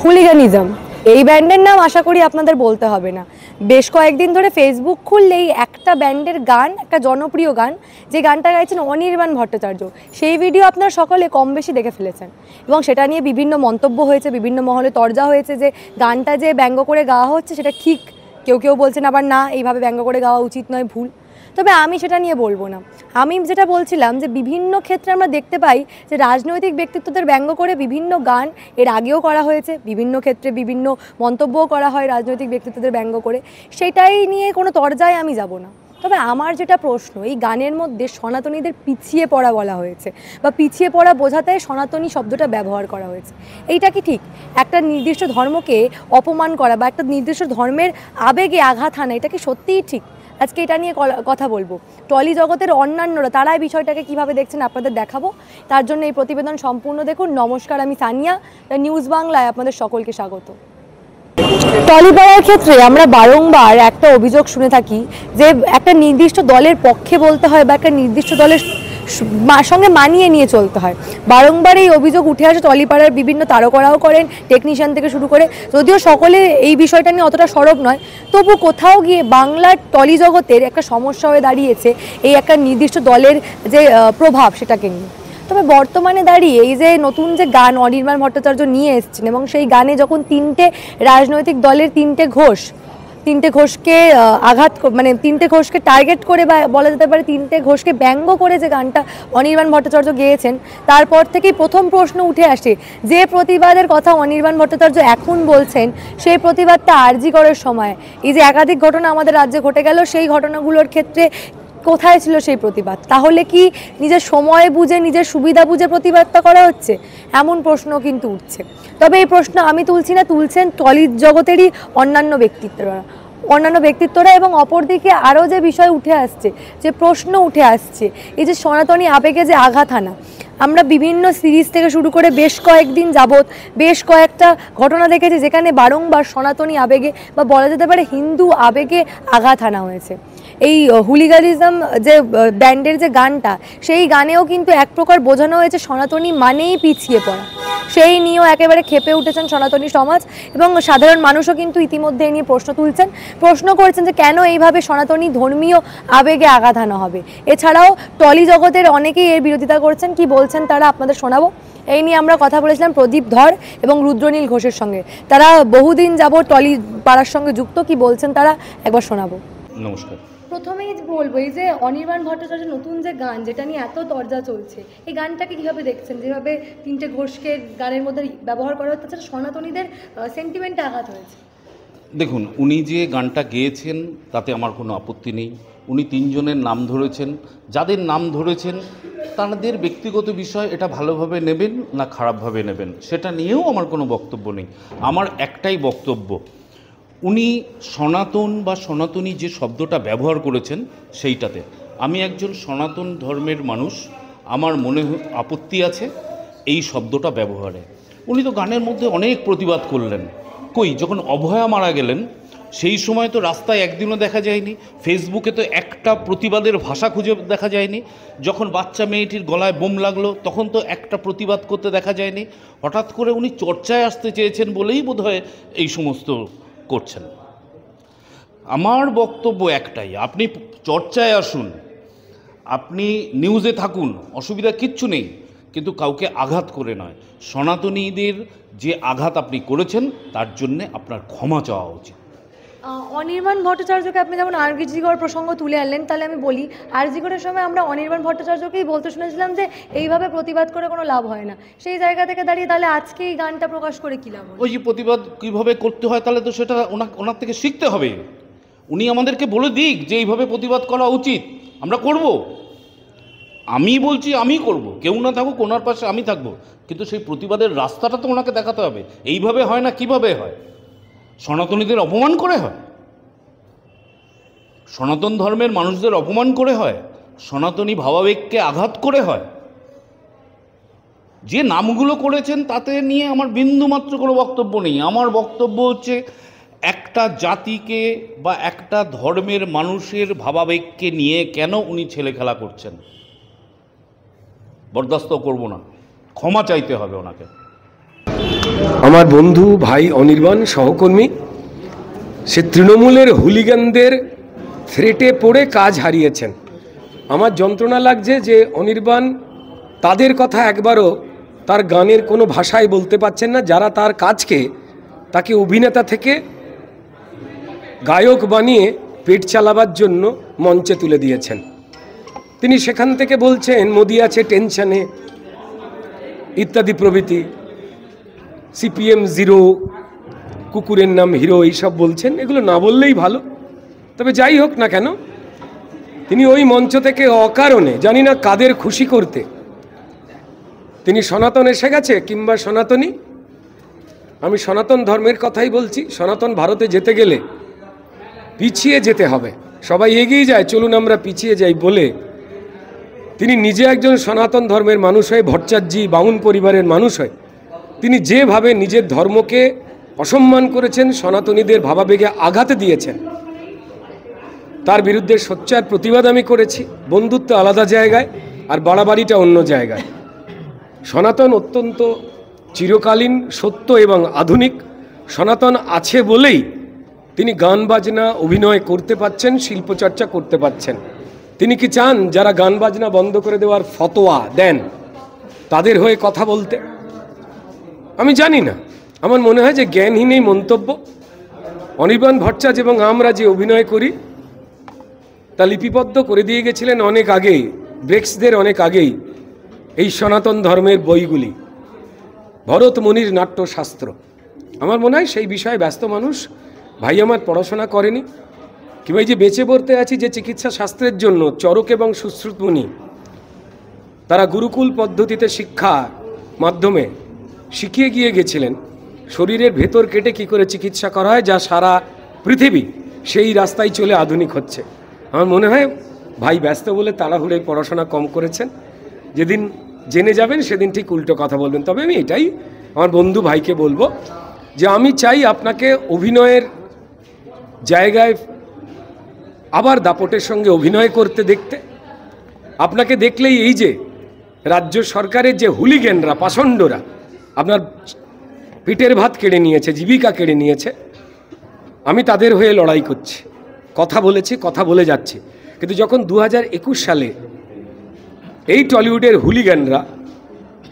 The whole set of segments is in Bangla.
হুলিগানিজম এই ব্যান্ডের নাম আশা করি আপনাদের বলতে হবে না। বেশ কয়েকদিন ধরে ফেসবুক খুললেই একটা ব্যান্ডের গান, একটা জনপ্রিয় গান, যে গানটা গাইছেন অনির্বাণ ভট্টাচার্য, সেই ভিডিও আপনারা সকলে কম বেশি দেখে ফেলেছেন এবং সেটা নিয়ে বিভিন্ন মন্তব্য হয়েছে, বিভিন্ন মহলে তরজা হয়েছে যে গানটা যে ব্যঙ্গ করে গাওয়া হচ্ছে সেটা ঠিক, কেউ কেউ বলছেন আবার না, এইভাবে ব্যঙ্গ করে গাওয়া উচিত নয়, ভুল। তবে আমি সেটা নিয়ে বলবো না। আমি যেটা বলছিলাম যে বিভিন্ন ক্ষেত্রে আমরা দেখতে পাই যে রাজনৈতিক ব্যক্তিত্বদের ব্যঙ্গ করে বিভিন্ন গান এর আগেও করা হয়েছে, বিভিন্ন ক্ষেত্রে বিভিন্ন মন্তব্যও করা হয় রাজনৈতিক ব্যক্তিত্বদের ব্যঙ্গ করে, সেটাই নিয়ে কোনো তরজায় আমি যাব না। তবে আমার যেটা প্রশ্ন, এই গানের মধ্যে সনাতনীদের পিছিয়ে পড়া বলা হয়েছে বা পিছিয়ে পড়া বোঝাতে সনাতনী শব্দটা ব্যবহার করা হয়েছে, এইটা কি ঠিক? একটা নির্দিষ্ট ধর্মকে অপমান করা বা একটা নির্দিষ্ট ধর্মের আবেগে আঘাত হানা, এটা কি সত্যিই ঠিক? আজকে এটা নিয়ে কথা বলবো। টলি জগতের অন্যান্যরা তারা এই বিষয়টাকে কীভাবে দেখছেন আপনাদের দেখাবো। তার জন্য এই প্রতিবেদন সম্পূর্ণ দেখুন। নমস্কার, আমি সানিয়া, নিউজ বাংলায় আপনাদের সকলকে স্বাগত। টলিপাড়ার ক্ষেত্রে আমরা বারংবার একটা অভিযোগ শুনে থাকি যে একটা নির্দিষ্ট দলের পক্ষে বলতে হয় বা একটা নির্দিষ্ট দলের সঙ্গে মানিয়ে নিয়ে চলতে হয়। বারংবার এই অভিযোগ উঠে আসে, টলিপাড়ার বিভিন্ন তারকারাও করেন, টেকনিশিয়ান থেকে শুরু করে, যদিও সকলে এই বিষয়টা নিয়ে অতটা সরব নয়, তবু কোথাও গিয়ে বাংলার টলি জগতের একটা সমস্যা হয়ে দাঁড়িয়েছে এই একটা নির্দিষ্ট দলের যে প্রভাব সেটাকে নিয়ে। তবে বর্তমানে দাঁড়িয়ে এই যে নতুন যে গান অনির্বাণ ভট্টাচার্য নিয়ে এসছেন এবং সেই গানে যখন তিনটে রাজনৈতিক দলের তিনটে ঘোষকে আঘাত, মানে তিনটে ঘোষকে টার্গেট করে বা বলা যেতে পারে তিনটে ঘোষকে ব্যঙ্গ করে যে গানটা অনির্বাণ ভট্টাচার্য গেয়েছেন, তারপর থেকেই প্রথম প্রশ্ন উঠে আসে যে প্রতিবাদের কথা অনির্বাণ ভট্টাচার্য এখন বলছেন, সেই প্রতিবাদটা আরজি করার সময় এই যে একাধিক ঘটনা আমাদের রাজ্যে ঘটে গেল, সেই ঘটনাগুলোর ক্ষেত্রে কোথায় ছিল সেই প্রতিবাদ? তাহলে কি নিজের সময় বুঝে, নিজের সুবিধা বুঝে প্রতিবাদটা করা হচ্ছে? এমন প্রশ্ন কিন্তু উঠছে। তবে এই প্রশ্ন আমি তুলছি না, তুলছেন টলি জগতেরই অন্যান্য ব্যক্তিত্বরা এবং অপরদিকে আরও যে বিষয় উঠে আসছে, যে প্রশ্ন উঠে আসছে, এই যে সনাতনী আবেগে যে আঘাত হানা, আমরা বিভিন্ন সিরিজ থেকে শুরু করে বেশ কয়েকদিন যাবৎ বেশ কয়েকটা ঘটনা দেখেছি যেখানে বারংবার সনাতনী আবেগে বা বলা যেতে পারে হিন্দু আবেগে আঘাত হানা হয়েছে। এই হুলিগানিজম যে ব্যান্ডের যে গানটা, সেই গানেও কিন্তু এক প্রকার বোঝানো হয়েছে সনাতনী মানেই পিছিয়ে পড়া। সেই নিয়েও একেবারে ক্ষেপে উঠেছেন সনাতনী সমাজ এবং সাধারণ মানুষও কিন্তু ইতিমধ্যে এই নিয়ে প্রশ্ন করছেন যে কেন এইভাবে সনাতনী ধর্মীয় আবেগে আঘাত হানা হবে। এছাড়াও টলি জগতের অনেকেই এর বিরোধিতা করছেন, কি বলছেন তারা আপনাদের শোনাবো। এই নিয়ে আমরা কথা বলেছিলাম প্রদীপ ধর এবং রুদ্রনীল ঘোষের সঙ্গে, তারা বহুদিন যাবত টলি পাড়ার সঙ্গে যুক্ত, কি বলছেন তারা একবার শোনাবো। নমস্কার। প্রথমেই বলবো, এই যে অনির্বাণ ভট্টাচার্যের নতুন যে গান, যেটা নিয়ে এত তরজা চলছে, এই গানটাকে কীভাবে দেখছেন? যেভাবে তিনটে ঘোষকে গানের মধ্যে ব্যবহার করা হচ্ছে, তাছাড়া সনাতনীদের সেন্টিমেন্টে আঘাত হয়েছে। দেখুন, উনি যে গানটা গেয়েছেন তাতে আমার কোনো আপত্তি নেই। উনি তিনজনের নাম ধরেছেন, যাদের নাম ধরেছেন তাদের ব্যক্তিগত বিষয়, এটা ভালোভাবে নেবেন না খারাপভাবে নেবেন সেটা নিয়েও আমার কোনো বক্তব্য নেই। আমার একটাই বক্তব্য, উনি সনাতন বা সনাতনী যে শব্দটা ব্যবহার করেছেন সেইটাতে আমি একজন সনাতন ধর্মের মানুষ, আমার মনে আপত্তি আছে এই শব্দটা ব্যবহারে। উনি তো গানের মধ্যে অনেক প্রতিবাদ করলেন, যখন অভয়া মারা গেলেন সেই সময় তো রাস্তায় একদিনও দেখা যায়নি, ফেসবুকে তো একটা প্রতিবাদের ভাষা খুঁজে দেখা যায়নি, যখন বাচ্চা মেয়েটির গলায় বোম লাগলো তখন তো একটা প্রতিবাদ করতে দেখা যায়নি। হঠাৎ করে উনি চর্চায় আসতে চেয়েছেন বলেই বোধহয় এই সমস্ত করছেন। আমার বক্তব্য একটাই, আপনি চর্চায় আসুন, আপনি নিউজে থাকুন, অসুবিধা কিচ্ছু নেই, কিন্তু কাউকে আঘাত করে নয়। সনাতনীদের যে আঘাত আপনি করেছেন তার জন্যে আপনার ক্ষমা চাওয়া উচিত। অনির্বাণ ভট্টাচার্যকে আপনি যেমন আরজিকর প্রসঙ্গ তুলে আনলেন, তাহলে আমি বলি, আরজিকরের সময় আমরা অনির্বাণ ভট্টাচার্যকেই বলতে শুনেছিলাম যে এইভাবে প্রতিবাদ করে কোনো লাভ হয় না। সেই জায়গা থেকে দাঁড়িয়ে তাহলে আজকে এই গানটা প্রকাশ করে কী লাভ? ওই যে প্রতিবাদ কীভাবে করতে হয়, তাহলে তো সেটা ওনার থেকে শিখতে হবে। উনি আমাদেরকে বলে দিক যে এইভাবে প্রতিবাদ করা উচিত, আমরা করব। আমি বলছি আমি করব, কেউ না থাকুক ওনার পাশে আমি থাকব, কিন্তু সেই প্রতিবাদের রাস্তাটা তো ওনাকে দেখাতে হবে। এইভাবে হয় না, কিভাবে হয়? সনাতনীদের অপমান করে হয়, সনাতন ধর্মের মানুষদের অপমান করে হয়, সনাতনী ভাবাবেগকে আঘাত করে হয়। যে নামগুলো করেছেন তাতে নিয়ে আমার বিন্দুমাত্র কোনো বক্তব্য নেই। আমার বক্তব্য হচ্ছে একটা জাতিকে বা একটা ধর্মের মানুষের ভাবাবেগকে নিয়ে কেন উনি ছেলে খেলা করছেন, বরদাস্ত করব না, ক্ষমা চাইতে হবে ওনাকে। আমার বন্ধু ভাই অনির্বাণ সহকর্মী, সে তৃণমূলের হুলিগানদের থ্রেটে পড়ে কাজ হারিয়েছেন। আমার যন্ত্রণা লাগছে যে অনির্বাণ তাদের কথা একবারও তার গানের কোনো ভাষায় বলতে পারছেন না, যারা তার কাজকে তাকে অভিনেতা থেকে গায়ক বানিয়ে পেট চালাবার জন্য মঞ্চে তুলে দিয়েছেন। তিনি সেখান থেকে বলছেন মোদি আছে টেনশনে ইত্যাদি প্রভৃতি, সিপিএম জিরো, কুকুরের নাম হিরো, এইসব বলছেন। এগুলো না বললেই ভালো। তবে যাই হোক না কেন, তিনি ওই মঞ্চ থেকে অকারণে, জানি না কাদের খুশি করতে, তিনি সনাতন এসে গেছে কিংবা সনাতনী, আমি সনাতন ধর্মের কথাই বলছি। সনাতন ভারতে যেতে গেলে পিছিয়ে যেতে হবে, সবাই এগিয়ে যায়, চলুন আমরা পিছিয়ে যাই বলে তিনি নিজে একজন সনাতন ধর্মের মানুষ হয়ে, ভট্টাচার্যী বাউন পরিবারের মানুষ হয়ে তিনি যেভাবে নিজের ধর্মকে অসম্মান করেছেন, সনাতনীদের ভাবাবেগে আঘাত দিয়েছেন, তার বিরুদ্ধে সোচ্চার প্রতিবাদ আমি করেছি। বন্ধুত্ব আলাদা জায়গায় আর বাড়াবাড়িটা অন্য জায়গায়। সনাতন অত্যন্ত চিরকালীন, সত্য এবং আধুনিক। সনাতন আছে বলেই তিনি গান বাজনা অভিনয় করতে পাচ্ছেন, শিল্পচর্চা করতে পাচ্ছেন। তিনি কি চান যারা গান বাজনা বন্ধ করে দেওয়ার ফতোয়া দেন তাদের হয়ে কথা বলতে? আমি জানি না, আমার মনে হয় যে জ্ঞানহীন এই মন্তব্য। অনির্বাণ ভট্টাচার্য এবং আমরা যে অভিনয় করি তা লিপিবদ্ধ করে দিয়ে গেছিলেন অনেক আগেই, ব্রেক্সদের অনেক আগেই, এই সনাতন ধর্মের বইগুলি, ভরতমুনির নাট্যশাস্ত্র। আমার মনে হয় সেই বিষয়ে ব্যস্ত মানুষ ভাই আমার পড়াশোনা করেনি, কিংবা এই যে বেঁচে পড়তে আছি যে চিকিৎসা শাস্ত্রের জন্য চরক এবং সুশ্রুত মুনি তারা গুরুকুল পদ্ধতিতে শিক্ষা মাধ্যমে শিখিয়ে গিয়ে গেছিলেন শরীরের ভেতর কেটে কি করে চিকিৎসা করা হয়, যা সারা পৃথিবী সেই রাস্তায় চলে আধুনিক হচ্ছে। আমার মনে হয় ভাই ব্যস্ত বলে তাড়াহুড়ে পড়াশোনা কম করেছেন। যেদিন জেনে যাবেন সেদিন ঠিক উল্টো কথা বলবেন। তবে আমি এটাই আমার বন্ধু ভাইকে বলবো যে আমি চাই আপনাকে অভিনয়ের জায়গায় আবার দাপটের সঙ্গে অভিনয় করতে দেখতে। আপনাকে দেখলেই এই যে রাজ্য সরকারের যে হুলিগেনরা, পাষণ্ডরা আপনার পিঠের ভাত কেড়ে নিয়েছে, জীবিকা কেড়ে নিয়েছে, আমি তাদের হয়ে লড়াই করছি, কথা বলেছি, কথা বলে যাচ্ছি। কিন্তু যখন 2021 সালে এই টলিউডের হুলিগানরা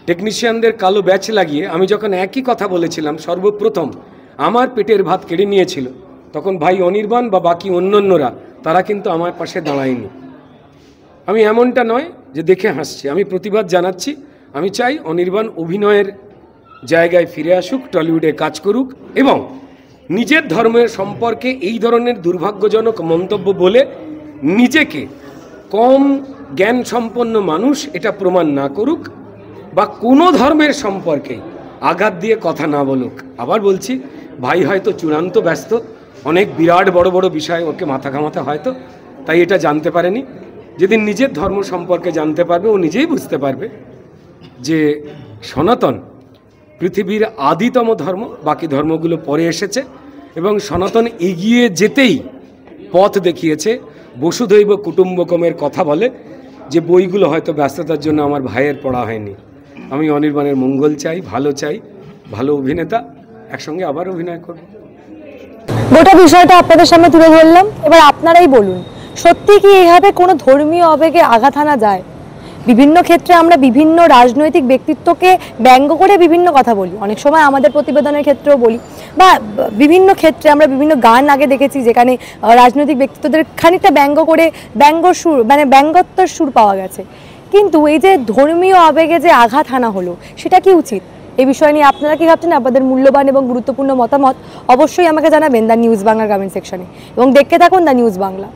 টেকনিশিয়ানদের কালো ব্যাচ লাগিয়ে আমি যখন একই কথা বলেছিলাম, সর্বপ্রথম আমার পেটের ভাত কেড়ে নিয়েছিল, তখন ভাই অনির্বাণ বা বাকি অন্যান্যরা তারা কিন্তু আমার পাশে দাঁড়ায়নি। আমি এমনটা নয় যে দেখে হাসছি, আমি প্রতিবাদ জানাচ্ছি। আমি চাই অনির্বাণ অভিনয়ের জায়গায় ফিরে আসুক, টলিউডে কাজ করুক এবং নিজের ধর্মের সম্পর্কে এই ধরনের দুর্ভাগ্যজনক মন্তব্য বলে নিজেকে কম জ্ঞান সম্পন্ন মানুষ এটা প্রমাণ না করুক, বা কোনো ধর্মের সম্পর্কেই আঘাত দিয়ে কথা না বলুক। আবার বলছি, ভাই হয়তো চূড়ান্ত ব্যস্ত, অনেক বিরাট বড় বড় বিষয় ওকে মাথা ঘামাতে হয়তো, তাই এটা জানতে পারেনি। যেদিন নিজের ধর্ম সম্পর্কে জানতে পারবে ও নিজেই বুঝতে পারবে যে সনাতন পৃথিবীর আদিতম ধর্ম, বাকি ধর্মগুলো পরে এসেছে এবং সনাতন এগিয়ে যেতেই পথ দেখিয়েছে। বসুধৈব কুটুম্বকমের কথা বলে যে বইগুলো হয়তো ব্যস্ততার জন্য আমার ভাইয়ের পড়া হয়নি। আমি অনির্বাণের মঙ্গল চাই, ভালো অভিনেতা, একসঙ্গে আবার অভিনয় করব। গোটা বিষয়টা আপনাদের সামনে তুলে ধরলাম, এবার আপনারাই বলুন, সত্যি কি এইভাবে কোনো ধর্মীয় আবেগে আঘাত আনা যায়? বিভিন্ন ক্ষেত্রে আমরা বিভিন্ন রাজনৈতিক ব্যক্তিত্বকে ব্যঙ্গ করে বিভিন্ন কথা বলি, অনেক সময় আমাদের প্রতিবেদনের ক্ষেত্রেও বলি, বা বিভিন্ন ক্ষেত্রে আমরা বিভিন্ন গান আগে দেখেছি যেখানে রাজনৈতিক ব্যক্তিত্বদের খানিকটা ব্যঙ্গ করে ব্যঙ্গর সুর, মানে ব্যঙ্গত্বর সুর পাওয়া গেছে। কিন্তু এই যে ধর্মীয় আবেগে যে আঘাত হানা হলো, সেটা কি উচিত? এই বিষয় নিয়ে আপনারা কি ভাবছেন? আপনাদের মূল্যবান এবং গুরুত্বপূর্ণ মতামত অবশ্যই আমাকে জানাবেন দ্য নিউজ বাংলার কমেন্ট সেকশনে, এবং দেখতে থাকুন দ্য নিউজ বাংলা।